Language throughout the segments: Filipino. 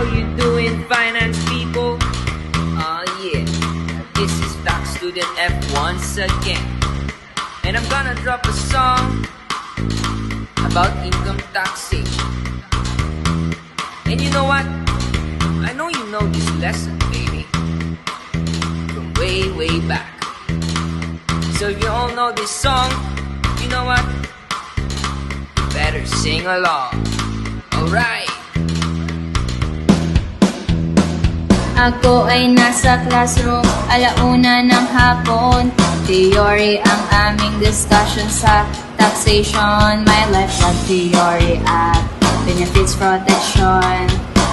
how you doing, finance people? Yeah, this is Tax Student F once again. And I'm gonna drop a song about income taxation. And you know what? I know you know this lesson, baby, from way, way back. So if you all know this song, you know what? You better sing along. Alright. Ako ay nasa classroom, alauna ng hapon. Theory ang aming discussion sa taxation. My life like theory at benefits protection.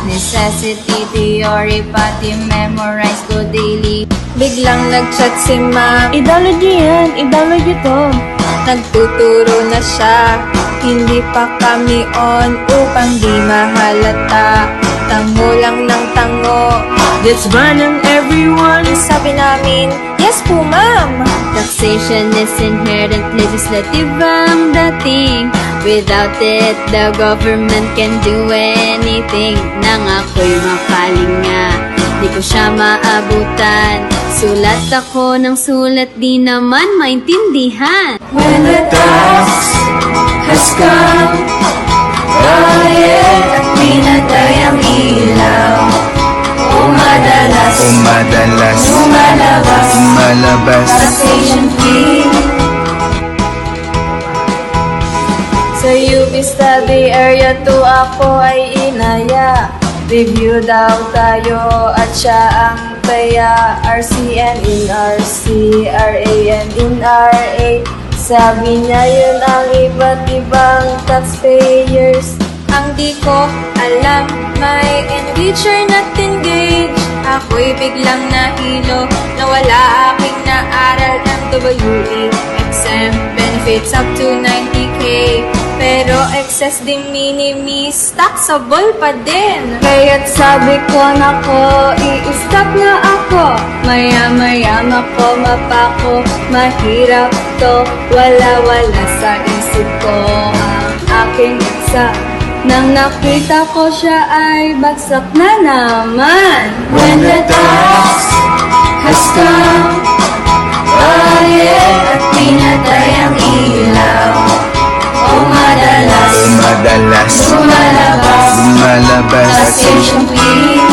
Necessity theory, pati memorize ko daily. Biglang nag-chat si ma'am, Ideology yan, ideology to. nagtuturo na siya. Hindi pa kami on upang di mahalata. Tango lang ng tango, Let's ban on everyone. sabi namin, yes po ma'am. Taxation is inherent, legislative ang dating. Without it, the government can do anything. Nang ako'y mapalinga, di ko siya maabutan. Sulat ako ng sulat, di naman maintindihan. When the tax has come, bayad at pinatay ang ilaw. Umadalas, lumalabas, taxation fee. Sa UP Study Area 2 ako ay inaya. Review daw tayo at siya ang taya. RCN in RC, RAN in RA. Sabi niya yun ang iba't ibang taxpayers. Ang di ko alam, may teacher not engaged. Ako'y biglang nahilo, nawala aking naaral ng WE. Exempt benefits up to 90K, pero excess de minimis, taxable pa din. Kaya't sabi ko nako, i-stop na ako. Maya-maya mapako, mahirap to. Wala-wala sa isip ko ang aking exam. Nang nakita ko siya ay bagsak na naman. When the tax has come, bayad at pinatay ang ilaw. Umadalas, lumalabas, taxation fee.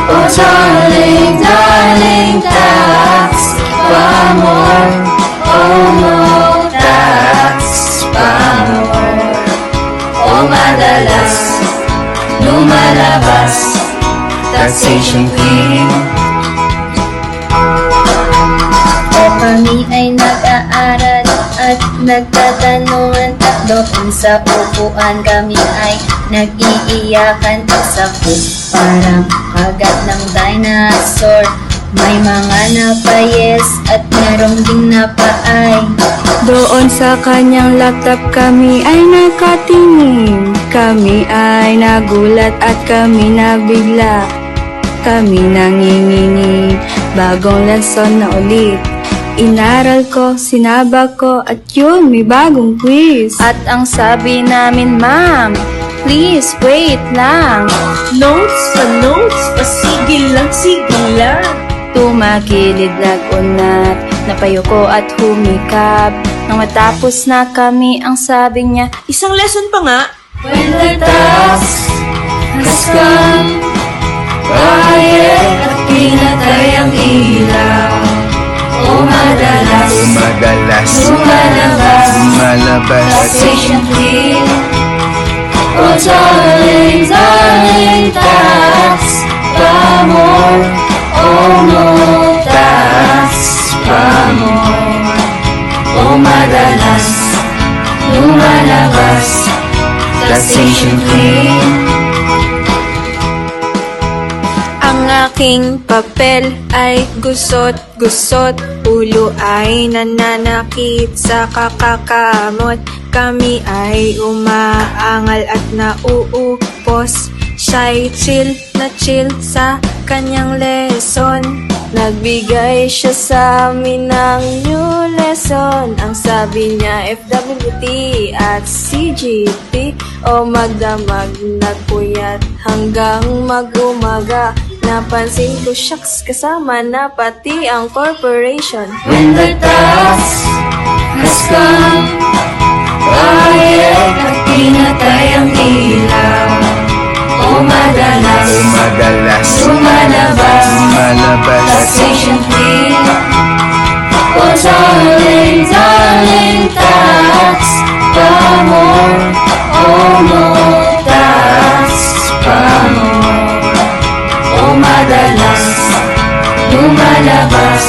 Oh darling, darling, tax pa more. Oh no, tax pa more. Umadalas, lumalabas, taxation fee. O kami ay nag-aaral at nagtatanungan. Doon sa upuan kami ay nag-iiyakan. Sa food parang kagat ng dinosaur. May mga napayes at merong ding napaay. Doon sa kanyang laptop kami ay nakatingin. Kami ay nagulat at kami nabigla. Kami nanginginig, bagong lesson na ulit. Inaral ko, sinabak ko, at yun, may bagong quiz. At ang sabi namin, ma'am, please wait lang. Notes pa notes, pasigil lang, sigil lang. Tumakilid, nagunat, napayuko at humikap. Nang matapos na kami, ang sabi niya, Isang lesson pa nga. when the tax has come, bayad at pinatay ang ilaw. Umadalas, lumalabas, taxation fee. Oh darling, darling, tax pa more. Oh no, tax pa more. Umadalas, lumalabas, taxation fee. Ang aking papel ay gusot-gusot. Ulo ay nananakit sa kakakamot. Kami ay umaangal at nauupos. Siya'y chill na chill sa kanyang lesson. Nagbigay siya sa amin ng new lesson. Ang sabi niya, FWT at CGT o magdamag, nagpuyat hanggang mag-umaga. Napansin ko, shucks, kasama na pati ang corporation. When the task has come, bayad at pinatay ang ilaw. O madalas, lumalabas, taxation queen. O darling, darling, tax pa more. Oh no, tax pa more. O madalas, lumalabas,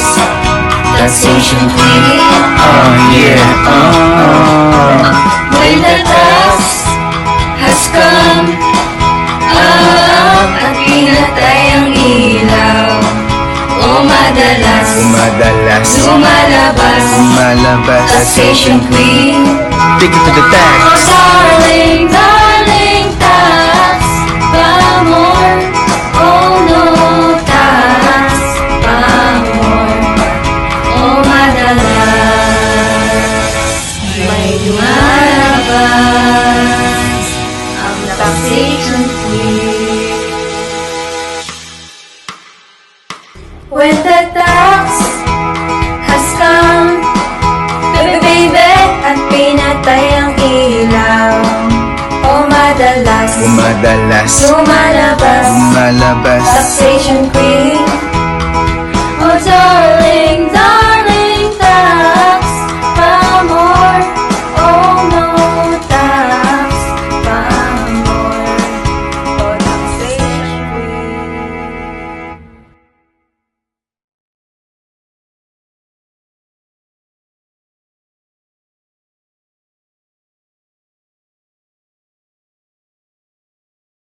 taxation queen. Oh yeah, when the tax has come up at pinatay ang ilaw. O madalas, lumalabas, taxation queen. Take it to the Oh tax. darling, darling, tax pa more. Oh no, tax pa more. O madalas, may lumalabas ang taxation queen. When the tax has come, baby, at pinatay ang ilaw. O madalas, lumalabas, taxation